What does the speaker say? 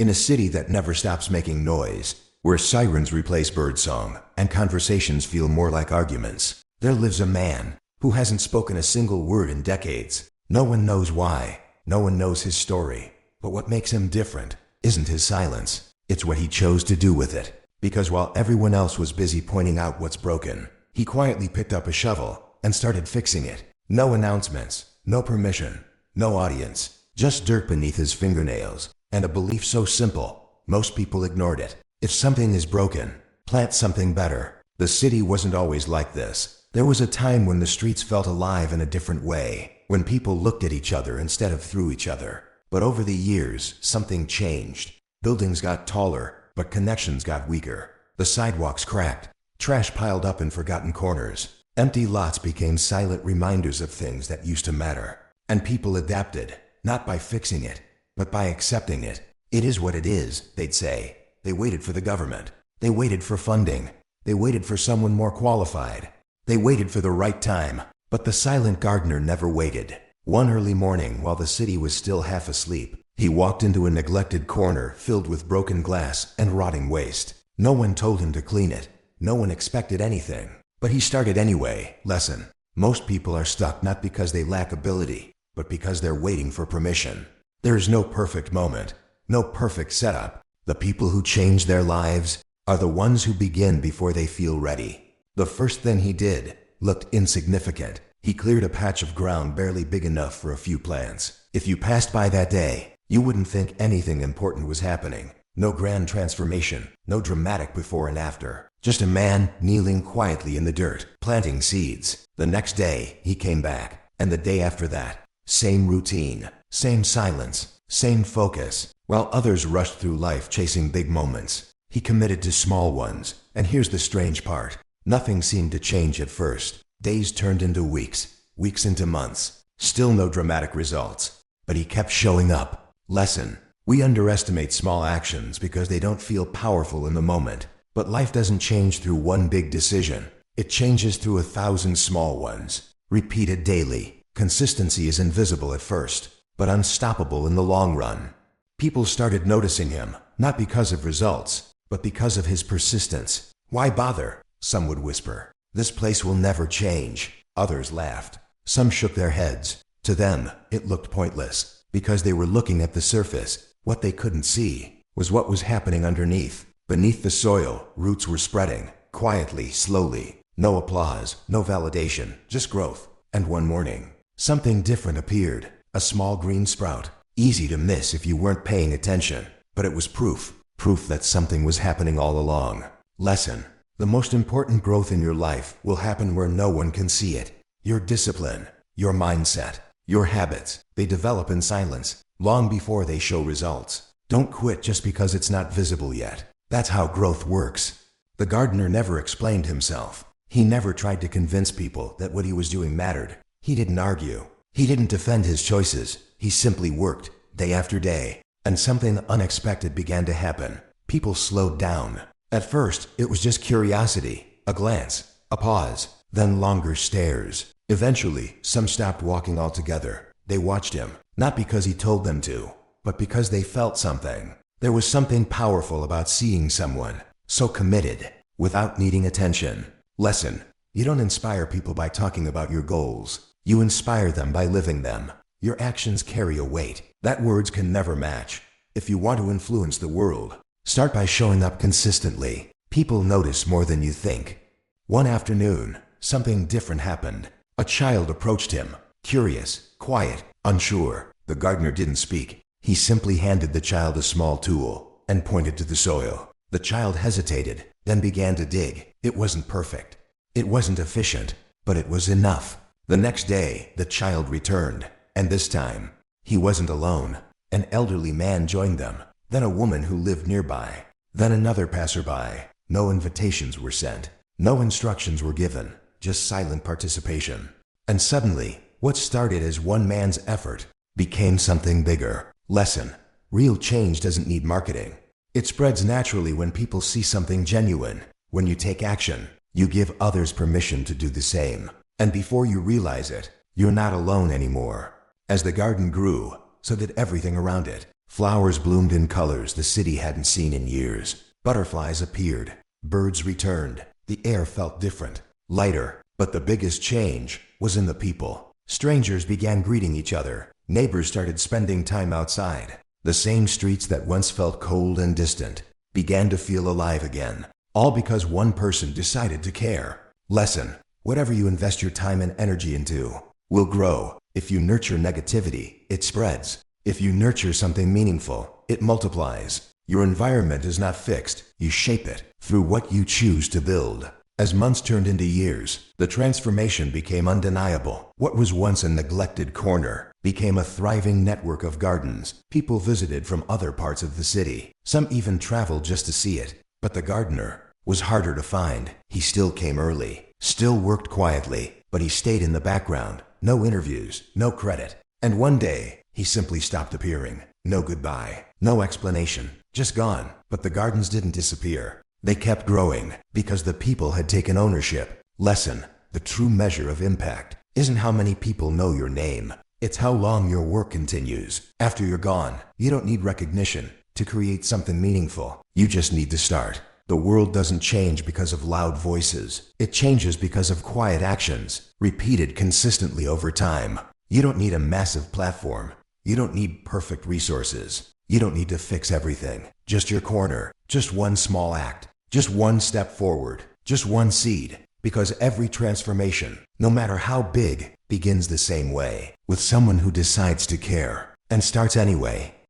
In a city that never stops making noise, where sirens replace birdsong and conversations feel more like arguments, there lives a man who hasn't spoken a single word in decades. No one knows why, no one knows his story, but what makes him different isn't his silence, it's what he chose to do with it. Because while everyone else was busy pointing out what's broken, he quietly picked up a shovel and started fixing it. No announcements, no permission, no audience, just dirt beneath his fingernails, and a belief so simple, most people ignored it. If something is broken, plant something better. The city wasn't always like this. There was a time when the streets felt alive in a different way, when people looked at each other instead of through each other. But over the years, something changed. Buildings got taller, but connections got weaker. The sidewalks cracked, trash piled up in forgotten corners. Empty lots became silent reminders of things that used to matter. And people adapted, not by fixing it, but by accepting it. It is what it is, they'd say. They waited for the government. They waited for funding. They waited for someone more qualified. They waited for the right time. But the silent gardener never waited. One early morning, while the city was still half asleep, he walked into a neglected corner filled with broken glass and rotting waste. No one told him to clean it. No one expected anything. But he started anyway. Lesson: most people are stuck not because they lack ability, but because they're waiting for permission. There is no perfect moment, no perfect setup. The people who change their lives are the ones who begin before they feel ready. The first thing he did looked insignificant. He cleared a patch of ground barely big enough for a few plants. If you passed by that day, you wouldn't think anything important was happening. No grand transformation, no dramatic before and after. Just a man kneeling quietly in the dirt, planting seeds. The next day, he came back, and the day after that. Same routine, same silence, same focus. While others rushed through life chasing big moments, he committed to small ones. And here's the strange part. Nothing seemed to change at first. Days turned into weeks, weeks into months. Still no dramatic results. But he kept showing up. Lesson: we underestimate small actions because they don't feel powerful in the moment. But life doesn't change through one big decision. It changes through 1,000 small ones, repeated daily. Consistency is invisible at first, but unstoppable in the long run. People started noticing him, not because of results, but because of his persistence. Why bother? Some would whisper. This place will never change. Others laughed. Some shook their heads. To them, it looked pointless, because they were looking at the surface. What they couldn't see was what was happening underneath. Beneath the soil, roots were spreading, quietly, slowly. No applause, no validation, just growth. And one morning, something different appeared. A small green sprout, easy to miss if you weren't paying attention. But it was proof that something was happening all along. Lesson: the most important growth in your life will happen where no one can see it. Your discipline, your mindset, your habits, they develop in silence, long before they show results. Don't quit just because it's not visible yet. That's how growth works. The gardener never explained himself. He never tried to convince people that what he was doing mattered. He didn't argue. He didn't defend his choices. He simply worked, day after day. And something unexpected began to happen. People slowed down. At first, it was just curiosity, a glance, a pause, then longer stares. Eventually, some stopped walking altogether. They watched him, not because he told them to, but because they felt something. There was something powerful about seeing someone so committed, without needing attention. Lesson: you don't inspire people by talking about your goals. You inspire them by living them. Your actions carry a weight that words can never match. If you want to influence the world, start by showing up consistently. People notice more than you think. One afternoon, something different happened. A child approached him, curious, quiet, unsure. The gardener didn't speak. He simply handed the child a small tool and pointed to the soil. The child hesitated, then began to dig. It wasn't perfect. It wasn't efficient, but it was enough. The next day, the child returned, and this time, he wasn't alone. An elderly man joined them, then a woman who lived nearby, then another passerby. No invitations were sent, no instructions were given, just silent participation. And suddenly, what started as one man's effort became something bigger. Lesson: real change doesn't need marketing. It spreads naturally when people see something genuine. When you take action, you give others permission to do the same. And before you realize it, you're not alone anymore. As the garden grew, so did everything around it. Flowers bloomed in colors the city hadn't seen in years. Butterflies appeared. Birds returned. The air felt different, lighter. But the biggest change was in the people. Strangers began greeting each other. Neighbors started spending time outside. The same streets that once felt cold and distant began to feel alive again. All because one person decided to care. Lesson: whatever you invest your time and energy into will grow. If you nurture negativity, it spreads. If you nurture something meaningful, it multiplies. Your environment is not fixed. You shape it through what you choose to build. As months turned into years, the transformation became undeniable. What was once a neglected corner became a thriving network of gardens. People visited from other parts of the city. Some even traveled just to see it. But the gardener was harder to find. He still came early, still worked quietly, but he stayed in the background. No interviews, no credit. And one day, he simply stopped appearing. No goodbye, no explanation, just gone. But the gardens didn't disappear. They kept growing because the people had taken ownership. Lesson: the true measure of impact isn't how many people know your name. It's how long your work continues. After you're gone, you don't need recognition to create something meaningful. You just need to start. The world doesn't change because of loud voices. It changes because of quiet actions, repeated consistently over time. You don't need a massive platform. You don't need perfect resources. You don't need to fix everything. Just your corner. Just one small act. Just one step forward. Just one seed. Because every transformation, no matter how big, begins the same way. With someone who decides to care and starts anyway.